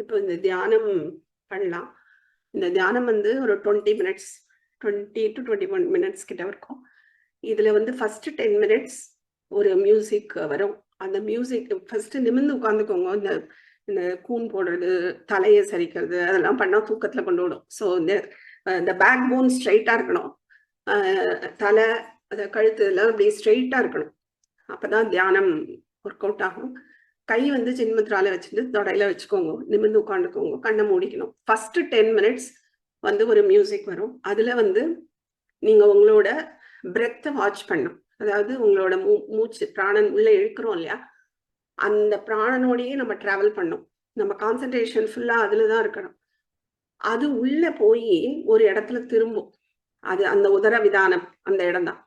இப்போ இந்த தியானம் பண்ணலாம். இந்த தியானம் வந்து ஒரு 20 மினிட்ஸ் 20 to 21 மினிட்ஸ் கிட்ட இருக்கும். இதுல வந்து ஃபர்ஸ்ட் 10 மினிட்ஸ் ஒரு மியூசிக் வரும். அந்த மியூசிக் ஃபர்ஸ்ட் நிமிர்ந்து உட்காந்துக்கோங்க. இந்த கூன் போடுறது, தலையை சரிக்கிறது அதெல்லாம் பண்ணா தூக்கத்துல கொண்டு விடும். ஸோ இந்த பேக் போன் ஸ்ட்ரைட்டா இருக்கணும். தலை கழுத்து எல்லாம் அப்படி ஸ்ட்ரைட்டா இருக்கணும். அப்பதான் தியானம் ஒர்க் அவுட் ஆகும். கை வந்து சின்முத்ரால வச்சுட்டு தொடையில வச்சுக்கோங்க. நிமிர்ந்து உட்காந்துக்கோங்க. கண்ணை மூடிக்கணும். ஃபர்ஸ்ட் 10 மினிட்ஸ் வந்து ஒரு மியூசிக் வரும். அதுல வந்து நீங்க உங்களோட பிரெத்தை வாட்ச் பண்ணும். அதாவது உங்களோட மூச்சு பிராணன் உள்ள இழுக்கிறோம் இல்லையா, அந்த பிராணனோடையே நம்ம டிராவல் பண்ணோம். நம்ம கான்சன்ட்ரேஷன் ஃபுல்லா அதுலதான் இருக்கணும். அது உள்ள போய் ஒரு இடத்துல திரும்பும். அது அந்த உதர விதானம் அந்த இடம் தான்.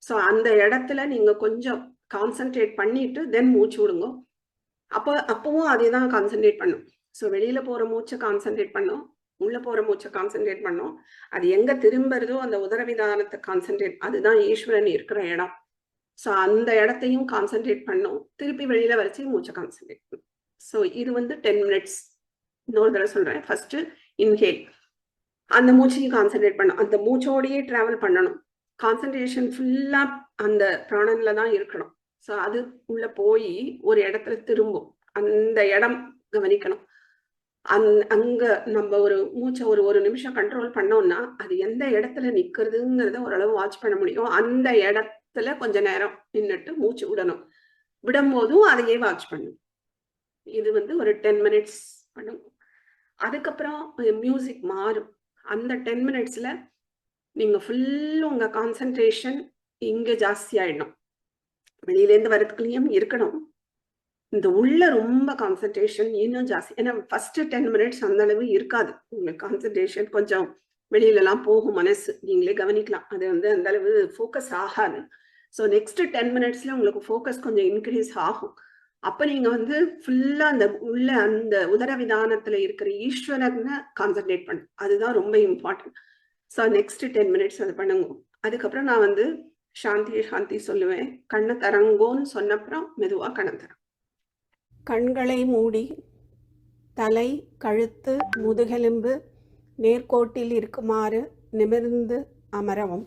ஸோ அந்த இடத்துல நீங்க கொஞ்சம் கான்சென்ட்ரேட் பண்ணிட்டு தென் மூச்சு விடுங்க. அப்பவும் அதே தான் கான்சென்ட்ரேட் பண்ணும். ஸோ வெளியில போற மூச்சை கான்சென்ட்ரேட் பண்ணும், உள்ள போற மூச்சை கான்சென்ட்ரேட் பண்ணும். அது எங்க திரும்புறதோ அந்த உதரவிதானத்தை கான்சென்ட்ரேட், அதுதான் ஈஸ்வரன் இருக்கிற இடம். ஸோ அந்த இடத்தையும் கான்சென்ட்ரேட் பண்ணும். திருப்பி வெளியில வச்சு மூச்சை கான்சென்ட்ரேட் பண்ணும். ஸோ இது வந்து 10 மினிட்ஸ். இன்னொரு தடவை சொல்றேன். ஃபர்ஸ்ட் இன்ஹேல், அந்த மூச்சையும் கான்சென்ட்ரேட் பண்ணும். அந்த மூச்சோடையே டிராவல் பண்ணணும். கான்சென்ட்ரேஷன் ஃபுல்லா அந்த பிராணன்ல தான் இருக்கணும். ஸோ அது உள்ள போய் ஒரு இடத்துல திரும்பும். அந்த இடம் கவனிக்கணும். அங்க நம்ம ஒரு மூச்சை ஒரு நிமிஷம் கண்ட்ரோல் பண்ணோம்னா அது எந்த இடத்துல நிக்கிறதுங்கிறத ஓரளவு வாட்ச் பண்ண முடியும். அந்த இடத்துல கொஞ்ச நேரம் நின்றுட்டு மூச்சு விடணும். விடும் போதும் அதையே வாட்ச் பண்ணும். இது வந்து ஒரு 10 மினிட்ஸ் பண்ணும். அதுக்கப்புறம் மியூசிக் மாறும். அந்த 10 மினிட்ஸ்ல நீங்க ஃபுல்லு உங்க கான்சென்ட்ரேஷன் இங்க ஜாஸ்தி ஆயிடணும். வெளியிலேருந்து வரதுக்குள்ளேயும் இருக்கணும். இந்த உள்ள ரொம்ப கான்சென்ட்ரேஷன் இன்னும் ஜாஸ்தி. ஏன்னா ஃபர்ஸ்ட் 10 மினிட்ஸ் அந்த அளவு இருக்காது. உங்களுக்கு கான்சென்ட்ரேஷன் கொஞ்சம் வெளியிலலாம் போகும் மனசு. நீங்களே கவனிக்கலாம். அது வந்து அந்த அளவு ஃபோக்கஸ் ஆகாது. ஸோ நெக்ஸ்ட் 10 மினிட்ஸ்ல உங்களுக்கு ஃபோக்கஸ் கொஞ்சம் இன்க்ரீஸ் ஆகும். அப்ப நீங்க வந்து ஃபுல்லா அந்த உள்ள அந்த உதரவிதானத்துல இருக்கிற ஈஸ்வரனை கான்சென்ட்ரேட் பண்ணும். அதுதான் ரொம்ப இம்பார்ட்டன்ட். ஸோ நெக்ஸ்ட் 10 மினிட்ஸ் அது பண்ணுங்க. அதுக்கப்புறம் நான் வந்து சாந்தி சொல்லுவேன். கண்ணை தரங்கோன்னு சொன்னப்புறம் மெதுவா கண்ணை தரம். கண்களை மூடி தலை, கழுத்து, முதுகெலும்பு நேர்கோட்டில் இருக்குமாறு நிமிர்ந்து அமரவும்.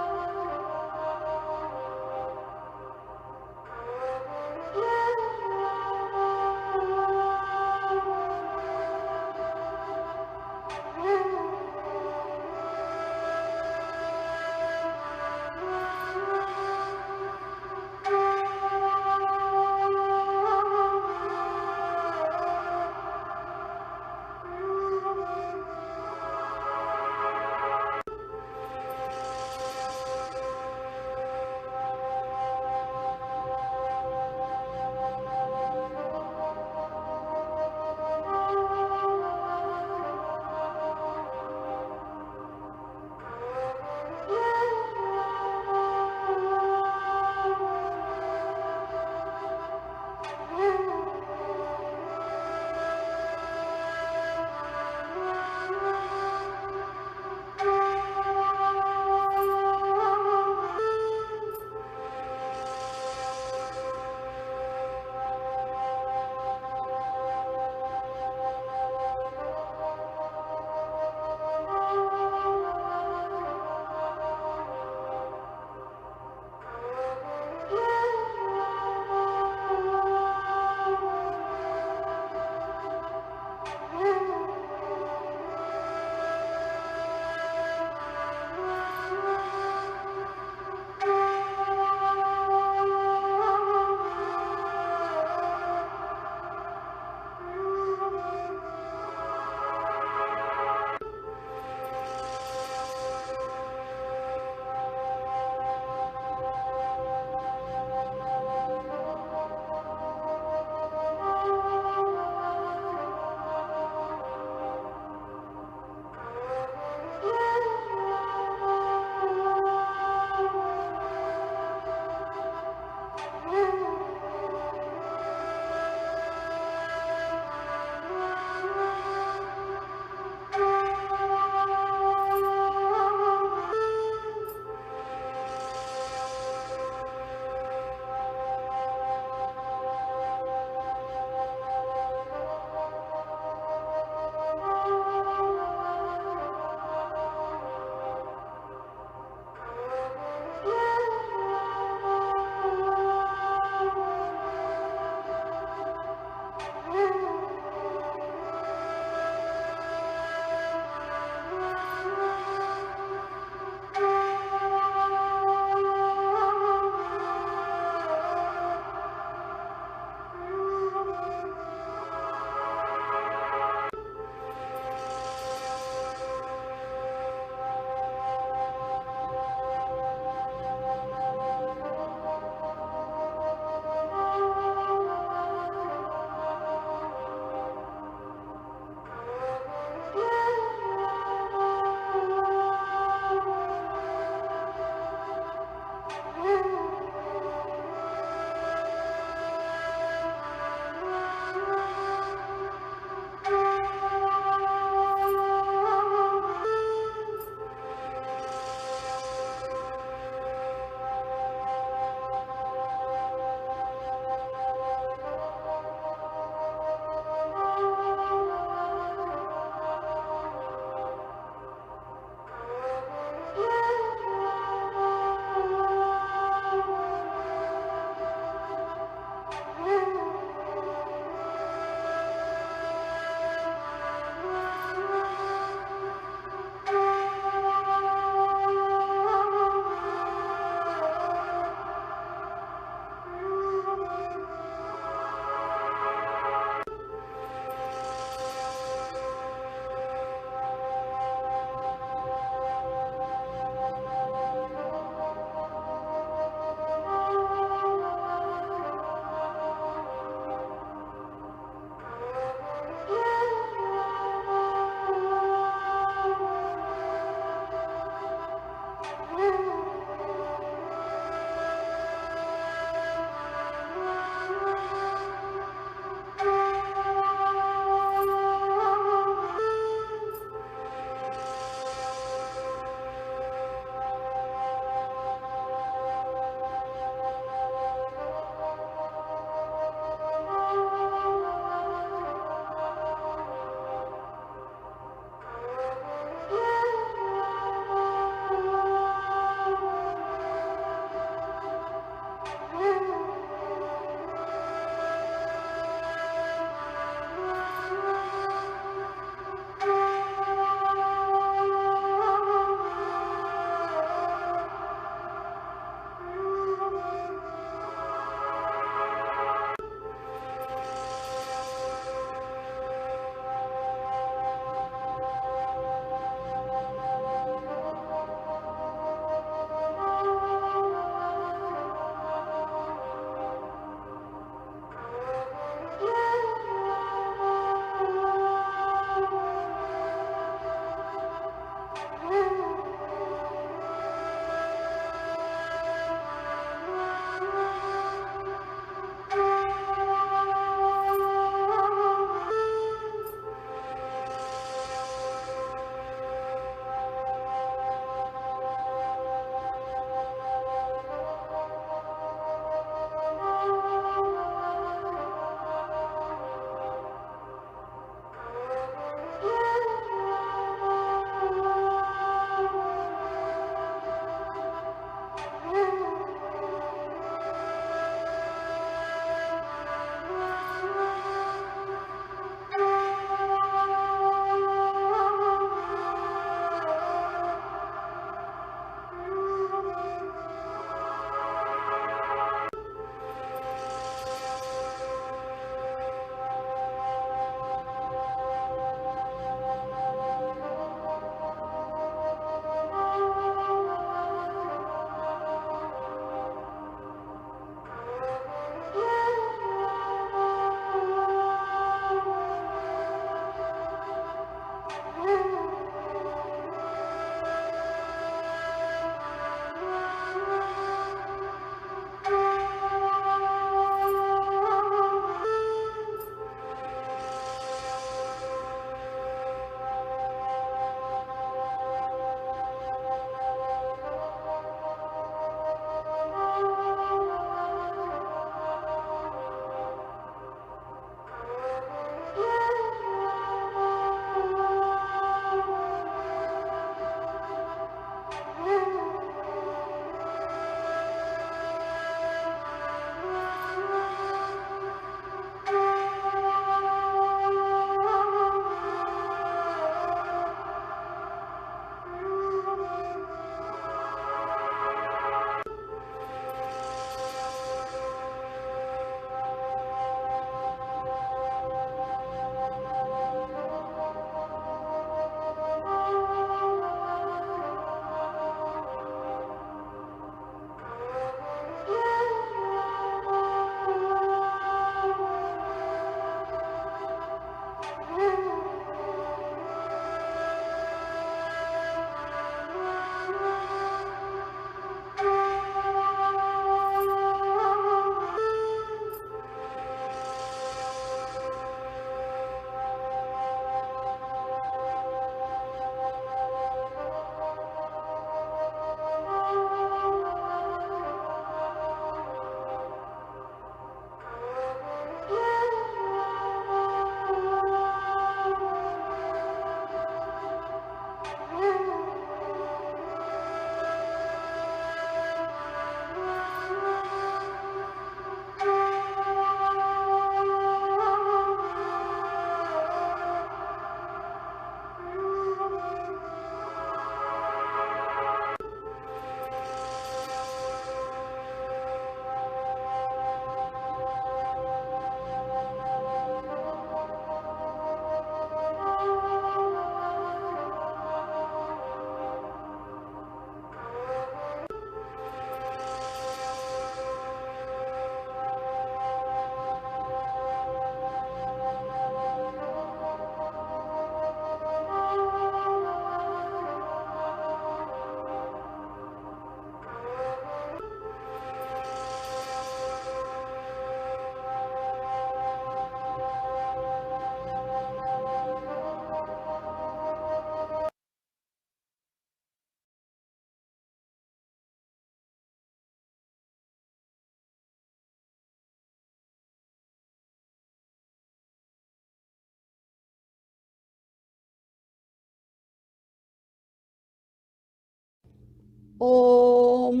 ஓம்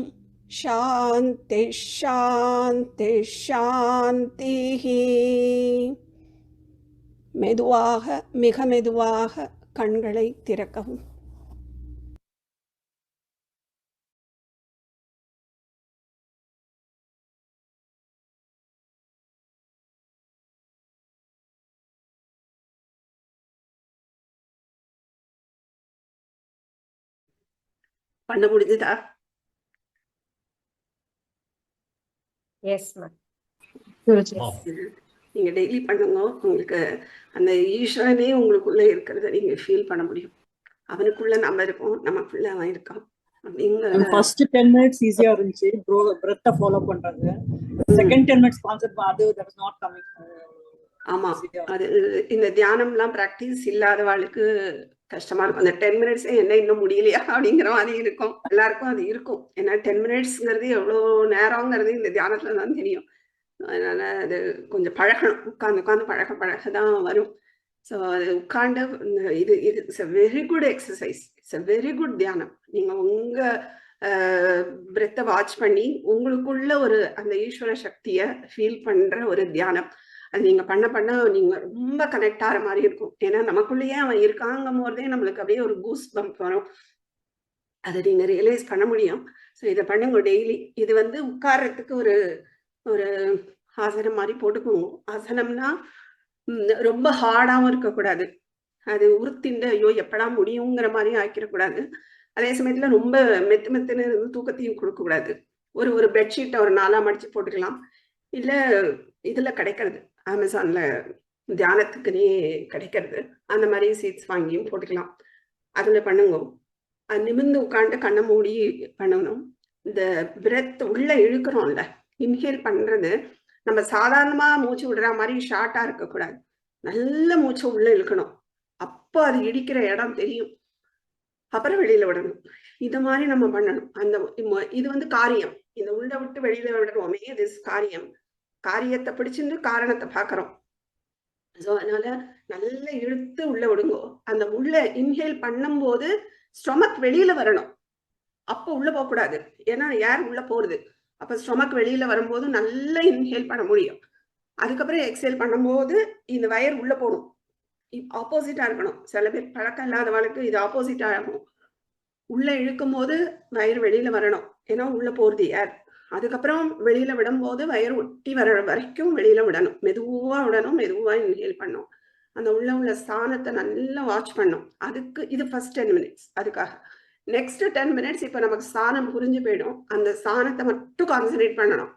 சாந்தி சாந்தி சாந்திஹ. மெதுவாக, மிக மெதுவாக கண்களை திறக்கவும். பண்ண முடிஞ்சதா? Yes ma'am. நீங்க டெய்லி பண்ணுங்க. உங்களுக்கு அந்த ஈஸ்வரனே உங்களுக்குள்ள இருக்கிறத நீங்க ஃபீல் பண்ண முடியும். அவனுக்குள்ள நம்ம இருக்கோம், நமக்குள்ள அவன் இருக்கான் அப்படிங்கறத. ஃபர்ஸ்ட் 10 மினிட்ஸ் ஈஸியா இருந்துச்சு பிரெத்த ஃபாலோ பண்றது. செகண்ட் 10 மினிட்ஸ் கான்செப்ட் அது தட் இஸ் நாட் கமிங். ஆமா, அது இந்த தியானம்லாம் பிராக்டிஸ் இல்லாதவாளுக்கு கஷ்டமா இருக்கும். அந்த 10 மினிட்ஸ் என்ன இன்னும் முடியலையா அப்படிங்கிற மாதிரி இருக்கும். எல்லாருக்கும் அது இருக்கும். ஏன்னா 10 மினிட்ஸ்ங்கிறது எவ்வளவு நேரங்கிறது இந்த தியானத்துல தான் தெரியும். அதனால அது கொஞ்சம் பழகணும். உட்காந்து உட்காந்து பழகதான் வரும். ஸோ அது உட்காந்து இது it's a very good exercise. It's a very good தியானம். நீங்க உங்க பிரெத்தை வாட்ச் பண்ணி உங்களுக்குள்ள ஒரு அந்த ஈஸ்வர சக்தியை ஃபீல் பண்ற ஒரு தியானம். அது நீங்க பண்ண பண்ண நீங்க ரொம்ப கனெக்ட் ஆகிற மாதிரி இருக்கும். ஏன்னா நமக்குள்ளேயே அவன் இருக்காங்கும் போதே நம்மளுக்கு அப்படியே ஒரு கூஸ் பம்ப் வரும். அதை நீங்க ரியலைஸ் பண்ண முடியும். ஸோ இதை பண்ணுங்க டெய்லி. இது உட்கார்றதுக்கு ஒரு ஒரு ஆசனம் மாதிரி போட்டுக்கோங்க. ஆசனம்னா ரொம்ப ஹார்டாவும் இருக்கக்கூடாது. அது உறுத்திண்டு ஐயோ எப்படா முடியுங்கிற மாதிரி ஆக்கிடக்கூடாது. அதே சமயத்துல ரொம்ப மெத்துன்னு தூக்கத்தையும் கொடுக்க கூடாது. ஒரு பெட்ஷீட்டை ஒரு 4ஆ மடிச்சு போட்டுக்கலாம். இல்ல இதுல கிடைக்கிறது, அமேசான்ல தியானத்துக்குன்னே கிடைக்கிறது, அந்த மாதிரி சீட்ஸ் வாங்கியும் போட்டுக்கலாம். அதுல பண்ணுங்க. நிமிர்ந்து உட்காந்து கண்ணை மூடி பண்ணணும். இந்த பிரெத் உள்ள இழுக்கிறோம்ல, இன்ஹேல் பண்றது நம்ம சாதாரணமா மூச்சு விடுற மாதிரி ஷார்ட்டா இருக்கக்கூடாது. நல்ல மூச்சை உள்ள இழுக்கணும். அப்போ அது இடிக்கிற இடம் தெரியும். அப்புறம் வெளியில விடணும். இது மாதிரி நம்ம பண்ணணும். இது காரியம். இந்த உள்ள விட்டு வெளியில விடுறோமே, இது காரியம். காரியத்தை பிடிச்சிருந்து காரணத்தை பாக்குறோம். ஸோ அதனால நல்ல இழுத்து உள்ள விடுங்கோ. அந்த உள்ள இன்ஹேல் பண்ணும் போது ஸ்டொமக் வெளியில வரணும். அப்போ உள்ள போகக்கூடாது. ஏன்னா ஏர் உள்ள போறது. அப்ப ஸ்டொமக் வெளியில வரும்போது நல்ல இன்ஹேல் பண்ண முடியும். அதுக்கப்புறம் எக்ஸேல் பண்ணும்போது இந்த வயர் உள்ள போகணும். ஆப்போசிட்டா இருக்கணும். சில பேர் பழக்கம் இல்லாதவளுக்கு இது ஆப்போசிட்டா ஆகும். உள்ள இழுக்கும் போது வயிறு வெளியில வரணும். ஏன்னா உள்ள போறது ஏர். அதுக்கப்புறம் வெளியில விடும் போது வயிறு ஒட்டி வர வரைக்கும் வெளியில விடணும். மெதுவா விடணும், மெதுவா இன்ஹேல் பண்ணும். அந்த உள்ள ஸ்தானத்தை நல்லா வாட்ச் பண்ணும். அதுக்கு இது ஃபர்ஸ்ட் 10 மினிட்ஸ். அதுக்காக நெக்ஸ்ட் 10 மினிட்ஸ் இப்ப நமக்கு ஸ்தானம் புரிஞ்சு போயிடும். அந்த ஸ்தானத்தை மட்டும் கான்சன்ட்ரேட் பண்ணணும்.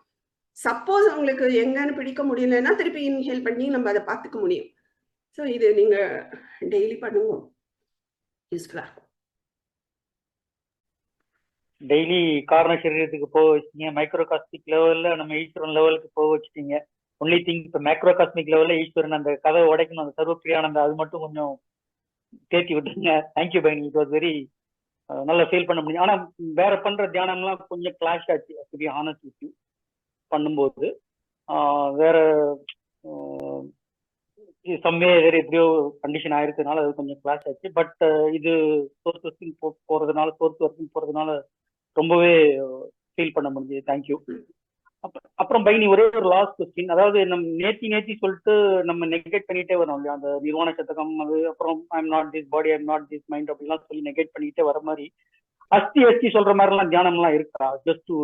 சப்போஸ் உங்களுக்கு எங்கன்னு பிடிக்க முடியலன்னா திருப்பி இன்ஹேல் பண்ணி நம்ம அதை பார்த்துக்க முடியும். ஸோ இது நீங்க டெய்லி பண்ணுங்க, யூஸ்ஃபுல்லா இருக்கும். டெய்லி காரண சரீரத்துக்கு போக வச்சிட்டீங்க. மைக்ரோ காஸ்மிக் லெவல்ல நம்ம ஈஸ்வரன் லெவலுக்கு போக வச்சுட்டீங்க. ஒன்லி திங் இப்போ மேக்ரோ காஸ்மிக் லெவல்ல ஈஸ்வரன் அந்த கதை உடைக்கணும். அந்த சர்வப்பிரியானந்த அது மட்டும் கொஞ்சம் தேத்தி விட்டுருங்க. தேங்க்யூ பைனி. இட் வாஸ் வெரி நல்லா ஃபீல் பண்ண முடியும். ஆனா வேற பண்ற தியானம்லாம் கொஞ்சம் கிளாஷ் ஆச்சு. அப்படி ஆனஸ்ட் பண்ணும்போது வேற சம்வே வேற எப்படியோ கண்டிஷன் ஆயிருக்கிறதுனால அது கொஞ்சம் கிளாஷ் ஆச்சு. பட் இது சோர்ஸ் ஒர்க்கிங் போறதுனால ரொம்பவே ஃபீல் பண்ண முடிஞ்சது. தேங்க்யூ. அப்புறம் பைனி ஒரே ஒரு லாஸ்ட் கொஸ்டின். அதாவது நம்ம நேத்தி சொல்லிட்டு நம்ம நெகேட் பண்ணிட்டே வரோம் இல்லையா, அந்த நிர்வாண சதகம், அது அப்புறம் I'm not this body, I'm not this mind அப்படிலாம் சொல்லி நெகேட் பண்ணிட்டே வர மாதிரி அஸ்தி சொல்ற மாதிரிலாம் தியானம்லாம் இருக்கா? Just to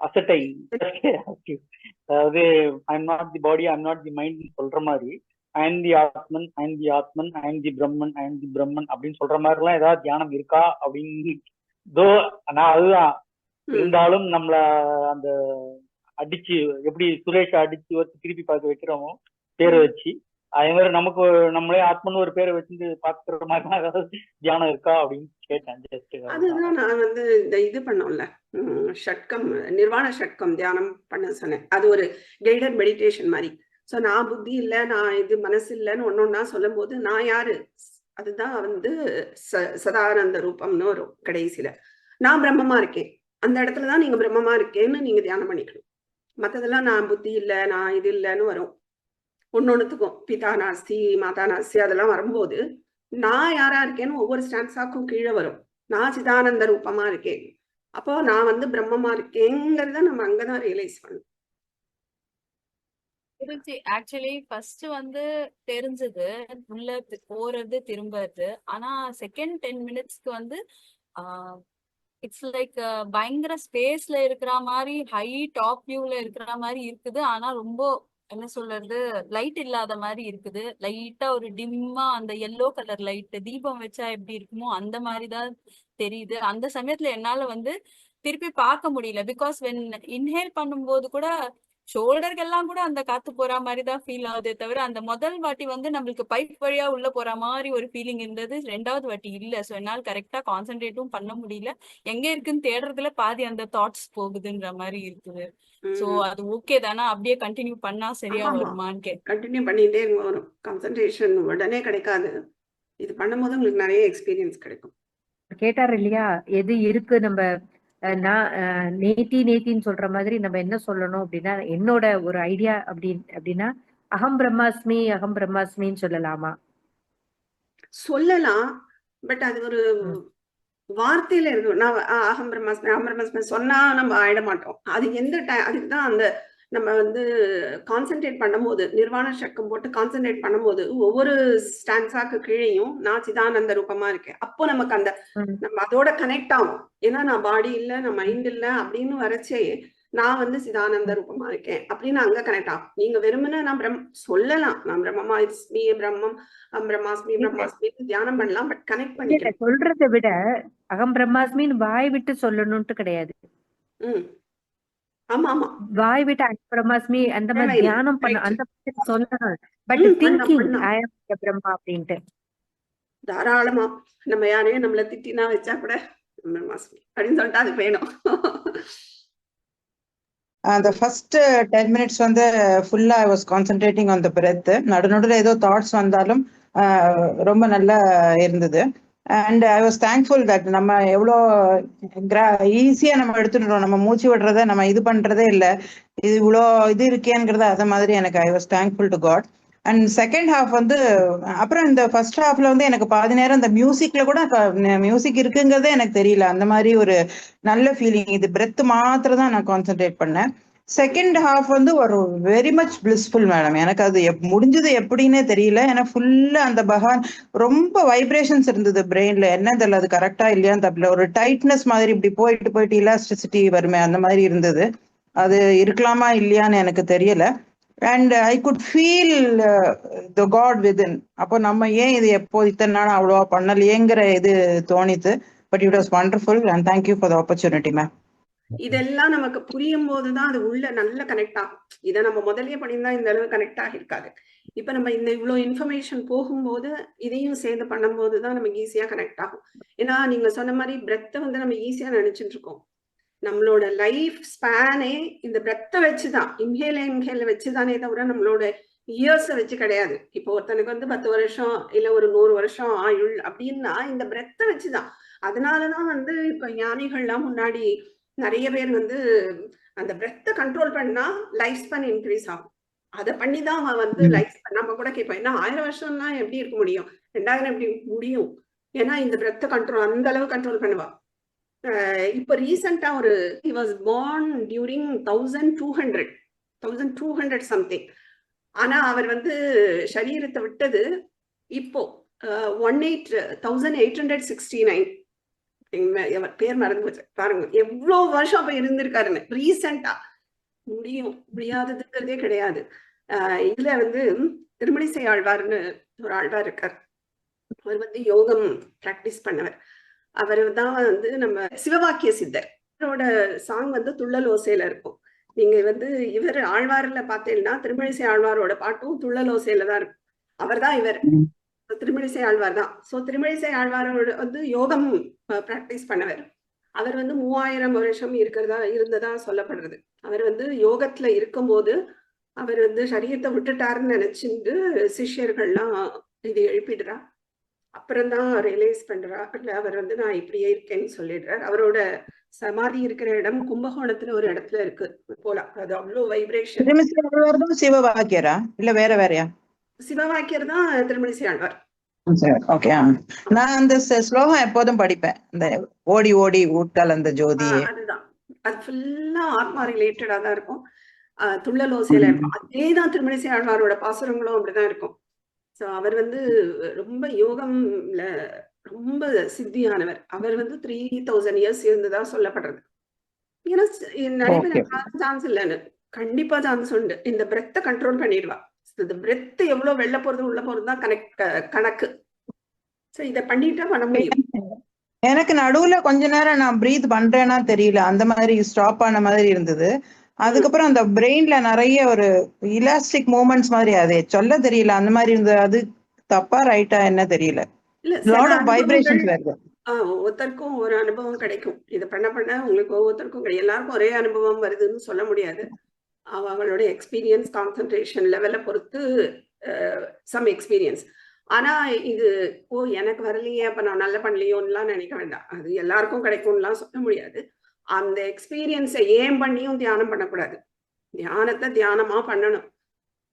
ascertain. அதாவது I'm not the body, I'm not the mind சொல்ற மாதிரி I am the Atman, I am the Atman, I am the Brahman, I am the Brahman அப்படின்னு சொல்ற மாதிரிலாம் ஏதாவது தியானம் இருக்கா அப்படின்னு நான் அதுதான் இருந்தாலும் நம்மள அந்த அடிச்சு எப்படி சுரேஷ அடிச்சு வச்சு திருப்பி பார்க்க வைக்கிறோமோ பேரை வச்சு, அதே மாதிரி நமக்கு நம்மளே ஆத்மன்னு ஒரு பேரை வச்சு பாக்குற மாதிரி ஏதாவது தியானம் இருக்கா அப்படின்னு கேட்டேன். அதுதான் நான் இந்த இது பண்ணோம்ல, ஷட்கம், நிர்வாண ஷட்கம் தியானம் பண்ண சொன்னேன். அது ஒரு கைடட் மெடிடேஷன் மாதிரி. ஸோ நான் புத்தி இல்லை, நான் இது மனசு இல்லைன்னு ஒன்னொன்னா சொல்லும் போது நான் யாரு, அதுதான் சதானந்த ரூபம்னு வரும் கடைசியில. நான் பிரம்மமா இருக்கேன், அந்த இடத்துலதான் நீங்க பிரம்மமா இருக்கேன்னு நீங்க தியானம் பண்ணிக்கணும். மற்றதெல்லாம் நான் புத்தி இல்லை, நான் இது இல்லைன்னு வரும். ஒன்னொன்னுத்துக்கும் பிதா நாஸ்தி மாதா நாஸ்தி அதெல்லாம் வரும்போது நான் யாரா இருக்கேன்னு ஒவ்வொரு ஸ்டான்ஸாக்கும் கீழே வரும். நான் சிதானந்த ரூபமா இருக்கேன். அப்போ நான் வந்து பிரம்மமா இருக்கேங்கிறத நம்ம அங்கதான் ரியலைஸ் பண்ணணும். ஆக்சுவலி ஃபர்ஸ்ட் வந்து தெரிஞ்சது உள்ள போறது திரும்புறது. ஆனா செகண்ட் 10 மினிட்ஸ்க்கு வந்து இட்ஸ் லைக் பயங்கர ஸ்பேஸ்ல இருக்கிற மாதிரி, ஹை டாப் வியூல இருக்கிற மாதிரி இருக்குது. ஆனா ரொம்ப என்ன சொல்றது, லைட் இல்லாத மாதிரி இருக்குது. லைட்டா ஒரு டிம்மா அந்த எல்லோ கலர் லைட் தீபம் வச்சா எப்படி இருக்குமோ அந்த மாதிரிதான் தெரியுது. அந்த சமயத்துல என்னால வந்து திருப்பி பார்க்க முடியல. பிகாஸ் வென் இன்ஹேல் பண்ணும்போது கூட ஷோல்டருக்கெல்லாம் கூட அந்த காத்து போற மாதிரி தான் ஃபீல் ஆகுதே தவிர, அந்த முதல் வாட்டி வந்து நம்மளுக்கு பைப் வழியா உள்ள போற மாதிரி ஒரு ஃபீலிங் இருந்தது. ரெண்டாவது வாட்டி இல்ல. ஸோ என்னால் கரெக்டா கான்சென்ட்ரேட்டும் பண்ண முடியல. எங்க இருக்குன்னு தேடுறதுல பாதி அந்த தாட்ஸ் போகுதுன்ற மாதிரி இருக்குது. சோ அது ஓகே தானா, அப்படியே கண்டினியூ பண்ணா சரியா வருமான்னு கேட்க. கண்டினியூ பண்ணிட்டே வரும். கான்சென்ட்ரேஷன் உடனே கிடைக்காது. இது பண்ணும்போது உங்களுக்கு நிறைய எக்ஸ்பீரியன்ஸ் கிடைக்கும். கேட்டாரு இல்லையா, எது இருக்கு நம்ம நான் நேத்தின்னு சொல்ற மாதிரி நம்ம என்ன சொல்லணும் அப்படின்னா, என்னோட ஒரு ஐடியா அப்படின்னா அகம் பிரம்மாஸ்மின்னு சொல்லலாமா? சொல்லலாம். பட் அது ஒரு வார்த்தையில இருக்கும். நான் அகம் பிரம்மாஸ்மி சொன்னா நம்ம ஆயிட மாட்டோம். அது எந்த அதுக்குதான் அந்த நம்ம வந்து கான்சென்ட்ரேட் பண்ணும்போது, நிர்வாண சக்கம் போட்டு கான்சென்ட்ரேட் பண்ணும்போது ஒவ்வொரு ஸ்டான்ஸாக்கு கீழேயும் நான் சிதானந்த ரூபமா இருக்கேன். அப்போ நமக்கு அந்த நம்ம அதோட கனெக்ட் ஆகும். ஏன்னா நான் பாடி இல்ல, நான் மைண்ட் இல்ல அப்படின்னு வரச்சே நான் வந்து சிதானந்த ரூபமா இருக்கேன் அப்படின்னு அங்க கனெக்ட் ஆகும். நீங்க வெறுமனே நான் சொல்லலாம், நான் பிரம்மமா இஸ்மி பிரம்மம் பிரம்மாஸ்மி தியானம் பண்ணலாம். பட் கனெக்ட் பண்ணி சொல்றதை விட அகம் பிரம்மாஸ்மின்னு வாய் விட்டு சொல்லணும்ட்டு கிடையாது. ஆமா ஆமா, வாய் விட்டு அகம் பிரம்மாஸ்மி அந்த மாதிரி தியானம் பண்ண அந்த மாதிரி சொல்லணும். பட் திங்கிங் ஐ அம் பிரம்மா அப்படின்ட்டு தாராளமா நம்ம யாரையும் நம்மள திட்டினா வச்சா கூட பிரம்மாஸ்மி அப்படின்னு சொல்லிட்டு அது வேணும். அந்த ஃபர்ஸ்ட் 10 மினிட்ஸ் வந்து ஃபுல்லா I was concentrating on the breath. நடுநடுல ஏதோ தாட்ஸ் வந்தாலும் ரொம்ப நல்லா இருந்தது. And I was thankful that நம்ம எவ்வளோ ஈஸியா நம்ம எடுத்துடுறோம். நம்ம மூச்சு விடுறத நம்ம இது பண்றதே இல்லை. இது இவ்வளோ இது இருக்கேங்கிறத அத மாதிரி எனக்கு I was thankful to God. And second half வந்து அப்புறம் இந்த ஃபர்ஸ்ட் ஹாஃப்ல வந்து எனக்கு பாதி நேரம் இந்த மியூசிக்ல கூட மியூசிக் இருக்குங்கிறதே எனக்கு தெரியல. அந்த மாதிரி ஒரு நல்ல ஃபீலிங். இது பிரெத் மாத்திரம் தான் நான் கான்சென்ட்ரேட் பண்ணேன். செகண்ட் ஹாஃப் வந்து ஒரு வெரி மச் பிளிஸ்ஃபுல் மேடம். எனக்கு அது முடிஞ்சது எப்படின்னே தெரியல. ஏன்னா ஃபுல்லா அந்த பகவான் ரொம்ப வைப்ரேஷன்ஸ் இருந்தது பிரெயின்ல. என்ன தெரியல, அது கரெக்டா இல்லையான்னு தெரியல. ஒரு டைட்னஸ் மாதிரி இப்படி போயிட்டு இலாஸ்டிசிட்டி வருமே அந்த மாதிரி இருந்தது. அது இருக்கலாமா இல்லையான்னு எனக்கு தெரியல. And I good feel the God within. அப்போ நம்ம ஏன் இது எப்போ இத்தனை நாள் அவ்வளோவா பண்ணலையேங்கிற இது தோணித்து. But it was wonderful and thank you for the opportunity ma'am. இதெல்லாம் நமக்கு புரியும் போதுதான் அது உள்ள நல்ல கனெக்ட் ஆகும். இதை நம்ம முதல்லயே பண்ணியிருந்தா இந்த அளவு கனெக்ட் ஆகிருக்காது. இப்ப நம்ம இந்த இவ்வளவு இன்ஃபர்மேஷன் போகும்போது இதையும் சேர்ந்து பண்ணும்போதுதான் நமக்கு ஈஸியா கனெக்ட் ஆகும். ஏன்னா நீங்க சொன்ன மாதிரி பிரெத்தை வந்து நம்ம ஈஸியா நினைச்சிட்டு இருக்கோம். நம்மளோட லைஃப் ஸ்பேனே இந்த பிரெத்தை வச்சுதான், இன்ஹேல வச்சுதானே தவிர நம்மளோட இயர்ஸை வச்சு கிடையாது. இப்போ ஒருத்தனுக்கு வந்து 10 வருஷம் இல்ல ஒரு 100 வருஷம் ஆயுள் அப்படின்னா இந்த பிரெத்தை வச்சுதான். அதனாலதான் வந்து இப்ப ஞானிகள்லாம் முன்னாடி நிறைய பேர் வந்து அந்த பிரெத்தை கண்ட்ரோல் பண்ணா லைஃப் ஸ்பேன் இன்க்ரீஸ் ஆகும். அதை பண்ணிதான் அவன் வந்து லைஃப் ஸ்பேன் நம்ம கூட கேட்போம். ஏன்னா 1000 வருஷம்னா எப்படி இருக்க முடியும், 2000 எப்படி முடியும்? ஏன்னா இந்த பிரெத்தை கண்ட்ரோல் அந்த அளவு கண்ட்ரோல் பண்ணுவா. இப்போ ரீசெண்டா ஒரு he was born during 1200 something. ஆனா அவர் வந்து சரீரத்தை விட்டது இப்போ 1869. அவர் பேர் மறந்து போச்சு பாருங்க, எவ்வளவு வருஷம் அப்ப இருந்திருக்காருன்னு. ரீசெண்டா முடியாததுங்கிறதே கிடையாது. இதுல வந்து திருமணிசை ஆழ்வார்னு ஒரு ஆழ்வார் இருக்கார். அவர் வந்து யோகம் பிராக்டிஸ் பண்ணவர். அவர் தான் வந்து நம்ம சிவவாக்கிய சித்தர். அவரோட சாங் வந்து துள்ளல் ஓசையில இருக்கும். நீங்க வந்து இவர் ஆழ்வார்ல பார்த்தீங்கன்னா திருமணிசை ஆழ்வாரோட பாட்டும் துள்ளல் ஓசையில தான் இருக்கும். அவர் தான் இவர் திருமணிசை ஆழ்வார் தான். சோ திருமணிசை ஆழ்வாரோட வந்து யோகம் பிராக்டிஸ் பண்ணவர். அவர் வந்து 3000 வருஷம் இருந்ததா சொல்லப்படுறது. அவர் வந்து யோகத்துல இருக்கும்போது அவர் வந்து சரீரத்தை விட்டுட்டாருன்னு நினைச்சிட்டு சிஷ்யர்கள்லாம் இது எழுப்பிடுறா. அப்புறம்தான் ரியலைஸ் பண்றா. அவர் வந்து நான் இப்படியே இருக்கேன்னு சொல்லிடுறார். அவரோட சமாதி இருக்கிற இடம் கும்பகோணத்துல ஒரு இடத்துல இருக்கு போலாம். அது அவ்வளவு வைப்ரேஷன். சிவவாக்கியரா இல்ல வேற வேறையா? சிவவாக்கியர் தான் திருமணிசை ஆழ்வார். ஓகே. நான் அந்த ஸ்லோகம் எப்போதும் படிப்பேன். இந்த ஓடி ஓடி ஊட்டல் அந்த ஜோதியே. அதுதான். அது ஃபுல்லா ஆத்மா ரிலேட்டடா தான் இருக்கும். துள்ளல் ஓசையில இருக்கும். அதேதான் திருமணிசை ஆழ்வாரோட பாசுரங்களும் அப்படிதான் இருக்கும். ஸோ அவர் வந்து ரொம்ப யோகம்ல ரொம்ப சித்தியானவர். அவர் வந்து 3000 இயர்ஸ் இருந்ததா சொல்லப்படுறது. ஏன்னா நிறைய பேர் சான்ஸ் இல்லைன்னு. கண்டிப்பா சான்ஸ் உண்டு. இந்த பிரெத்தை கண்ட்ரோல் பண்ணிடுவா. இந்த பிரெத் எவ்வளவு வெளில போறது உள்ள போறது தான் கணக்கு. ஸோ இதை பண்ணிட்டா பண்ண முடியும். எனக்கு நடுவுல கொஞ்ச நேரம் நான் பிரீத் பண்றேன்னா தெரியல, அந்த மாதிரி ஸ்டாப் ஆன மாதிரி இருந்தது. அதுக்கப்புறம் அந்த பிரெயின்ல நிறைய ஒரு இலாஸ்டிக் மூமெண்ட்ஸ் மாதிரி அது சொல்ல தெரியல, அந்த மாதிரி இருந்தது. அது தப்பா ரைட்டா என்ன தெரியல. லாட் ஆஃப் வைப்ரேஷன்ஸ் வருது. ஒவ்வொருத்தருக்கும் ஒரு அனுபவம் கிடைக்கும். இதை பண்ண உங்களுக்கு ஒவ்வொருத்தருக்கும் எல்லாருக்கும் ஒரே அனுபவம் வருதுன்னு சொல்ல முடியாது. அவங்களோட எக்ஸ்பீரியன்ஸ், கான்சென்ட்ரேஷன் லெவலை பொறுத்து சம் எக்ஸ்பீரியன்ஸ். ஆனா இது எனக்கு வரலையே அப்ப நான் நல்லா பண்ணலையோன்னுலாம் நினைக்க வேண்டாம். அது எல்லாருக்கும் கிடைக்கும்லாம் சொல்ல முடியாது. அந்த எக்ஸ்பீரியன்ஸை ஏன் பண்ணியும் தியானம் பண்ணக்கூடாது. தியானத்தை தியானமா பண்ணணும்.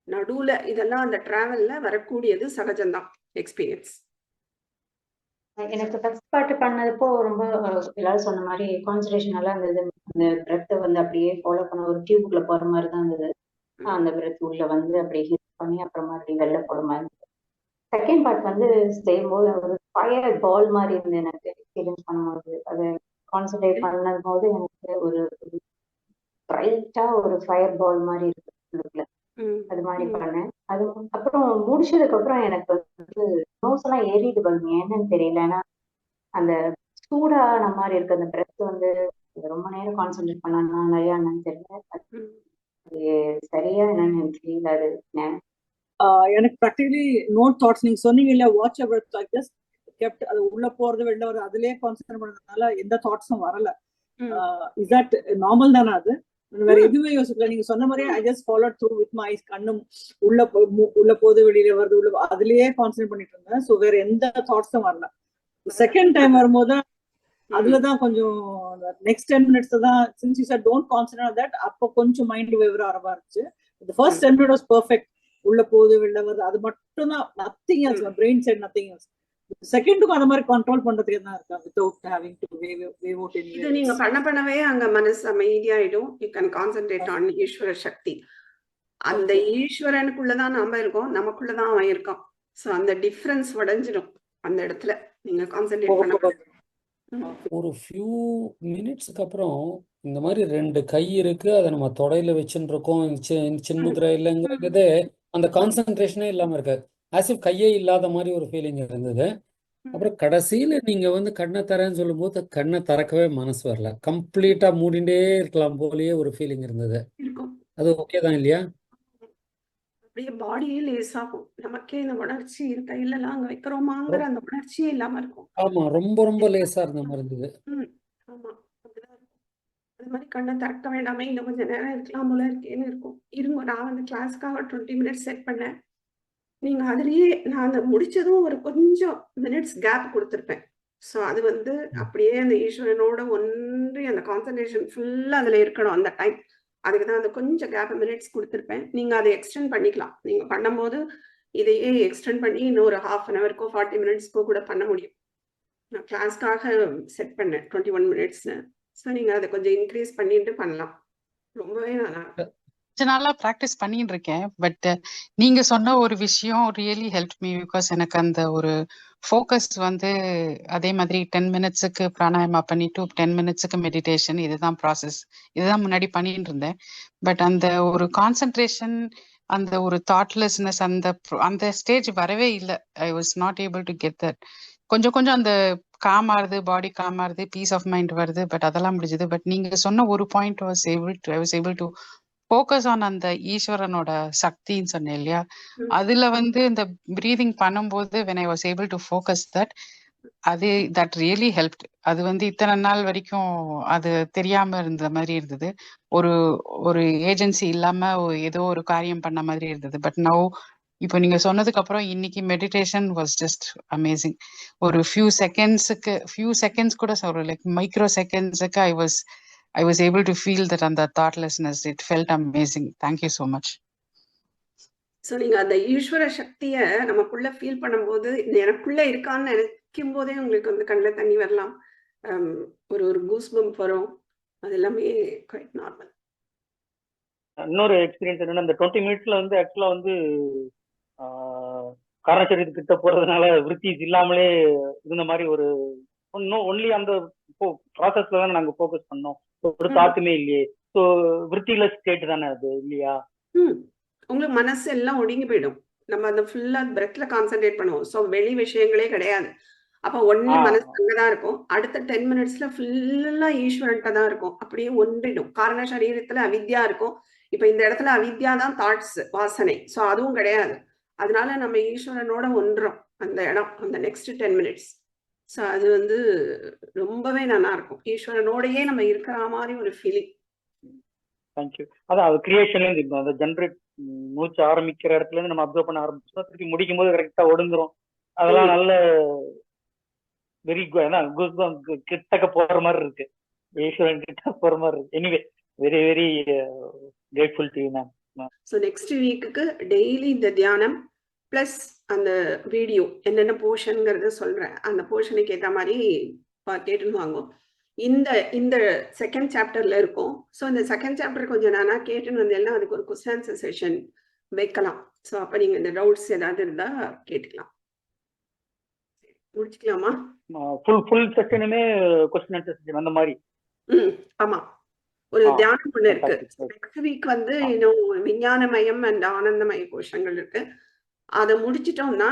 நடுவுல இதெல்லாம் அந்த டிராவல்ல வரக்கூடியது சகஜம்தான் எக்ஸ்பீரியன்ஸ். எனக்கு ஃபர்ஸ்ட் பாட்டு பண்ணதுப்போ ரொம்ப எல்லாரும் சொன்ன மாதிரி கான்சன்ட்ரேஷன் நல்லா இருந்தது. அந்த பிரெத்தை வந்து அப்படியே ஃபாலோ பண்ண ஒரு டியூப்குள்ள போற மாதிரி தான் இருந்தது. அந்த பிரெத் உள்ள வந்து அப்படியே ஹிட் பண்ணி அப்புறமா அப்படி வெளில போற மாதிரி இருந்தது. செகண்ட் பார்ட் வந்து செய்யும்போது ஒரு ஃபயர் பால் மாதிரி இருந்து எனக்கு எக்ஸ்பீரியன்ஸ் பண்ணும்போது, அதை கான்சன்ட்ரேட் பண்ணும் போது எனக்கு ஒரு பிரைட்டா ஒரு ஃபயர் பால் மாதிரி இருக்கு. அது மாதிரி பண்ணேன். அது அப்புறம் முடிச்சதுக்கு அப்புறம் எனக்கு வந்து நோஸ் எல்லாம் ஏறிட்டு வருது, என்னன்னு தெரியல. ஏன்னா அந்த சூடான மாதிரி இருக்கு அந்த பிரெத் வந்து. ரொம்ப நேரம் கான்சென்ட்ரேட் பண்ணா நிறையா என்னன்னு தெரியல. அது சரியா என்னன்னு எனக்கு தெரியல. அது எனக்கு ப்ராக்டிகலி நோ தாட்ஸ். நீங்க சொன்னீங்க இல்ல வாட்ச் அவர் ஜஸ்ட் கெப்ட், அது உள்ள போறது வெளில வருது, அதுலயே கான்சென்ட்ரேட் பண்ணதுனால எந்த தாட்ஸும் வரல. இஸ் தட் நார்மல் தானே? அது வேற எதுவுமே யோசிக்கல. நீங்க சொன்ன மாதிரி I just follow through with my ice. கண்ணும் உள்ள போது வெளியில வருது, உள்ள அதுலயே கான்சென்ட்ரேட் பண்ணிட்டு இருந்தேன். ஸோ வேற எந்த தாட்ஸும் வரல. செகண்ட் டைம் வரும்போது அதுலதான் கொஞ்சம் நெக்ஸ்ட் 10 minutes தான் since you said don't concentrate on that, அப்போ கொஞ்சம் மைண்ட் வேவ் ஆரம்பிச்சு. the first 10 minutes was perfect. உள்ள போது வெளில வருது, அது மட்டும் தான். Nothing else. Brain side nothing else. செகண்டுக்கும் அந்த மாதிரி கண்ட்ரோல் பண்றதுக்கு தான் இருக்கா, without having to wave out any. இது நீங்க பண்ணவே அங்க மனசு அமைதியாயிடும். You can concentrate on Eeswara Sakthi. அந்த ஈஸ்வரனுக்குள்ளதான் நாம இருக்கோம், நமக்குள்ளதான் அவன் இருக்கான். சோ அந்த டிஃபரன்ஸ் உடைஞ்சிடும் அந்த இடத்துல நீங்க கான்சென்ட்ரேட் பண்ண. ஒரு ஃபியூ மினிட்ஸ்க்கு அப்புறம் இந்த மாதிரி 2 கை இருக்கு, அதை நம்ம தொடையில வச்சுட்டு இருக்கோம், சின்முத்திரை இல்லைங்கிறது அந்த கான்சென்ட்ரேஷனே இல்லாம இருக்காது. ஆசிப் கையே இல்லாத மாதிரி ஒரு ஃபீலிங் இருந்தது. அப்புறம் கடைசியில நீங்க வந்து கண்ணை தரேன்னு சொல்லும் போது கண்ணை திறக்கவே மனசு வரல, கம்ப்ளீட்டா மூடிண்டே இருக்கலாம் போலயே ஒரு ஃபீலிங் இருந்தது. அது ஓகே தான் இல்லையா? அப்படியே பாடியே லேஸ் ஆகும். நமக்கே இந்த உணர்ச்சி கையிலலாம் அங்க வைக்கிறோமாங்கிற அந்த உணர்ச்சியே இல்லாம இருக்கும். ஆமா, ரொம்ப லேசா இருந்த மாதிரி இருந்தது. ஆமா, அப்படிதான் இருக்கும். அது மாதிரி கண்ணை திறக்க வேண்டாமே, இன்னும் கொஞ்சம் நேரம் இருக்கலாம் போல இருக்கேன்னு இருக்கும். இருங்க, நான் வந்து கிளாஸ்க்காக 20 minutes செட் பண்ணேன். நீங்க அதுலயே நான் அந்த முடிச்சதும் ஒரு கொஞ்சம் மினிட்ஸ் கேப் கொடுத்துருப்பேன். ஸோ அது வந்து அப்படியே அந்த ஈஸ்வரனோட ஒன்றி அந்த கான்சன்ட்ரேஷன் ஃபுல்லா அதுல இருக்கணும் அந்த டைம். அதுக்கு தான் அந்த கொஞ்சம் கேப் மினிட்ஸ் கொடுத்துருப்பேன். நீங்க அதை எக்ஸ்டெண்ட் பண்ணிக்கலாம். நீங்க பண்ணும்போது இதையே எக்ஸ்டெண்ட் பண்ணி இன்னொரு 1/2 an hourக்கோ 40 minutesக்கோ கூட பண்ண முடியும். நான் கிளாஸ்க்காக செட் பண்ணேன் 21 minutes. ஸோ நீங்க அதை கொஞ்சம் இன்க்ரீஸ் பண்ணிட்டு பண்ணலாம். ரொம்பவே நல்லா இருக்கும். கொஞ்ச நாளா ப்ராக்டிஸ் பண்ணிட்டு இருக்கேன். பட் நீங்க சொன்ன ஒரு விஷயம் ரியலி ஹெல்ப் மீ. பிகாஸ் எனக்கு அந்த ஒரு ஃபோக்கஸ் வந்து அதே மாதிரி 10 minutesக்கு பிராணாயாமா பண்ணிட்டு 10 minutesக்கு மெடிடேஷன், இதுதான் ப்ராசஸ். இதுதான் முன்னாடி பண்ணிட்டு இருந்தேன். பட் அந்த ஒரு கான்சென்ட்ரேஷன், அந்த ஒரு தாட்லெஸ்னஸ், அந்த ஸ்டேஜ் வரவே இல்லை. I was not able to get that. கொஞ்சம் அந்த காம் ஆறுது, பாடி காம் ஆறுது, பீஸ் ஆஃப் மைண்ட் வருது. பட் அதெல்லாம் முடிஞ்சது. பட் நீங்க சொன்ன ஒரு point I was able to focus on அந்த ஈஸ்வரனோட சக்தின்னு சொன்னேன் இல்லையா? அதுல வந்து இந்த பிரீதிங் பண்ணும்போது when I was able to focus that, that really helped. அது வந்து இத்தனை நாள் வரைக்கும் அது தெரியாம இருந்த மாதிரி இருந்தது. ஒரு ஏஜென்சி இல்லாம ஏதோ ஒரு காரியம் பண்ண மாதிரி இருந்தது. பட் நவ் இப்போ நீங்க சொன்னதுக்கு அப்புறம் இன்னைக்கு மெடிடேஷன் வாஸ் ஜஸ்ட் அமேசிங். ஒரு ஃபியூ செகண்ட்ஸ் கூட சொல்றேன், லைக் மைக்ரோ செகண்ட்ஸுக்கு I was able to feel that on the thoughtlessness. It felt amazing. Thank you so much. So நீங்க அந்த ஈஸ்வர சக்தியை நமக்குள்ள ஃபீல் பண்ணும்போது, இது எனக்குள்ள இருக்கான்னு நினைக்கும் போதே உங்களுக்கு வந்து கண்ணில் தண்ணி வரலாம். ஒரு கூஸ் பம்ப் வரும். அது எல்லாமே குவைட் நார்மல். இன்னொரு எக்ஸ்பீரியன்ஸ் என்னன்னா, இந்த 20 மினிட்ஸ்ல வந்து ஆக்சுவலா வந்து காரணச்சரியத்து கிட்ட போறதுனால விருத்திஸ் இல்லாமலே இருந்த மாதிரி ஒரு ஒன்லி அந்த ப்ராசஸ்ல தானே நாங்க ஃபோக்கஸ் பண்ணோம். ஒரு தாட்டுமே இல்லையே. ஸோ விருத்திலெஸ் ஸ்டேட் தானே அது இல்லையா? உங்களுக்கு மனசு எல்லாம் ஒடுங்கி போயிடும். நம்ம அந்த ஃபுல்லா பிரெத்ல கான்சென்ட்ரேட் பண்ணுவோம். ஸோ வெளி விஷயங்களே கிடையாது. அப்போ ஒன்லி மனசு அங்கதான் இருக்கும். அடுத்த 10 மினிட்ஸ்ல ஃபுல்லா ஈஸ்வரன்ட்ட தான் இருக்கும். அப்படியே ஒன்றிடும். காரண சரீரத்துல அவித்யா இருக்கும். இப்ப இந்த இடத்துல அவித்யா தான் தாட்ஸ், வாசனை. ஸோ அதுவும் கிடையாது. அதனால நம்ம ஈஸ்வரனோட ஒன்றோம் அந்த இடம், அந்த நெக்ஸ்ட் 10 மினிட்ஸ். ஸோ அது வந்து ரொம்பவே நல்லா இருக்கும். ஈஸ்வரனோடையே நம்ம இருக்கிற மாதிரி ஒரு ஃபீலிங். தேங்க்யூ. அதான் அது கிரியேஷன்ல இருந்து அந்த ஜென்ரேட் மூச்சு ஆரம்பிக்கிற இடத்துல இருந்து நம்ம அப்சர்வ் பண்ண ஆரம்பிச்சோம். திருப்பி முடிக்கும் போது கரெக்டா ஒடுங்குறோம். அதெல்லாம் நல்ல வெரி கிட்டக்க போற மாதிரி இருக்கு. ஈஸ்வரன் கிட்ட போற மாதிரி இருக்கு. Anyway very very grateful to you ma'am. So next வீக்குக்கு டெய்லி இந்த தியானம் ப்ளஸ் அந்த வீடியோ என்னென்ன போர்ஷனுங்கிறத சொல்கிறேன். அந்த போர்ஷனுக்கு ஏற்ற மாதிரி கேட்டுன்னு வாங்கும். இந்த செகண்ட் சாப்டர்ல இருக்கும். ஸோ இந்த செகண்ட் சாப்டர் கொஞ்சம் நானா கேட்டுன்னு வந்தேன்னா அதுக்கு ஒரு கொஸ்டின் ஆன்சர் செஷன் வைக்கலாம். ஸோ அப்போ நீங்கள் இந்த டவுட்ஸ் ஏதாவது இருந்தால் கேட்டுக்கலாம். முடிச்சுக்கலாமா? ஃபுல் செஷனுமே கொஸ்டின் ஆன்சர் செஷன் அந்த மாதிரி. ஆமா, ஒரு தியானம் ஒண்ணு இருக்கு. நெக்ஸ்ட் வீக் வந்து இன்னும் விஞ்ஞானமயம் அண்ட் ஆனந்தமய கோஷங்கள் இருக்கு. அதை முடிச்சிட்டோம்னா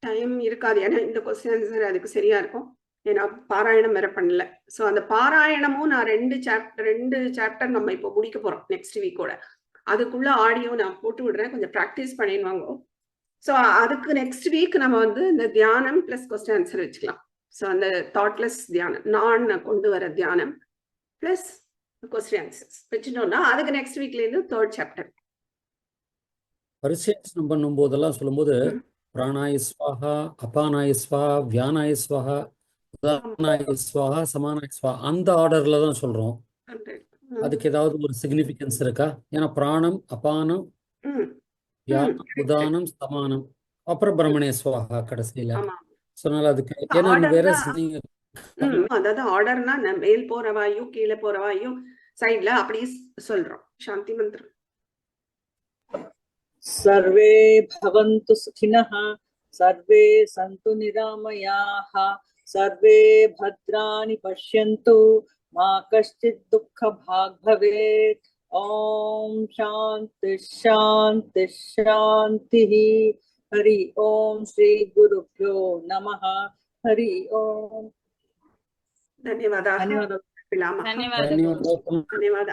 டைம் இருக்காது. ஏன்னா இந்த கொஸ்டின் ஆன்சர் அதுக்கு சரியா இருக்கும். ஏன்னா பாராயணம் வேற பண்ணல. ஸோ அந்த பாராயணமும் நான் ரெண்டு சாப்டர் நம்ம இப்போ முடிக்க போறோம் நெக்ஸ்ட் வீக்கோட. அதுக்குள்ள ஆடியோ நான் போட்டு விடுறேன், கொஞ்சம் ப்ராக்டிஸ் பண்ணிடுவாங்க. ஸோ அதுக்கு நெக்ஸ்ட் வீக் நம்ம வந்து இந்த தியானம் பிளஸ் கொஸ்டின் ஆன்சர் வச்சுக்கலாம். ஸோ அந்த தாட்லெஸ் தியானம், நான் கொண்டு வர தியானம் பிளஸ் கொஸ்டின் ஆன்சர்ஸ் வச்சுட்டோம்னா அதுக்கு நெக்ஸ்ட் வீக்ல இருந்து 3rd சாப்டர். பரிசேஷனம் பண்ணும் போதெல்லாம் சொல்லும்போது பிராணாய ஸ்வாஹா, அபானாய ஸ்வாஹா, வியானாய ஸ்வாஹா, உதானாய ஸ்வாஹா, சமானாய ஸ்வாஹா அந்த ஆர்டர்ல தான் சொல்றோம். அதுக்கு ஏதாவது ஒரு சிக்னிஃபிகன்ஸ் இருக்கா? ஏன்னா பிராணம், அபானம், வியானம், உதானம், சமானம், அப்புறம் பிரம்மணே ஸ்வாஹா கடைசியில சொன்னால அதுக்கு ஏன்னா வேற அதாவது ஆர்டர்னா மேல் போற வாயு கீழே போற வாயு சைட்ல அப்படி சொல்றோம். சாந்தி மந்திரம். सर्वे भवन्तु सुखिनः, सर्वे सन्तु निरामयाः, सर्वे भद्राणि पश्यन्तु, मा कश्चित् दुःखभाग् भवेत्. ओम शांति शांति शांतिः. हरि ओम. श्री गुरुभ्यो नमः. हरि ओम. धन्यवादाः. धन्यवादाः. ಧನ್ಯವಾದ. ಧನ್ಯವಾದ.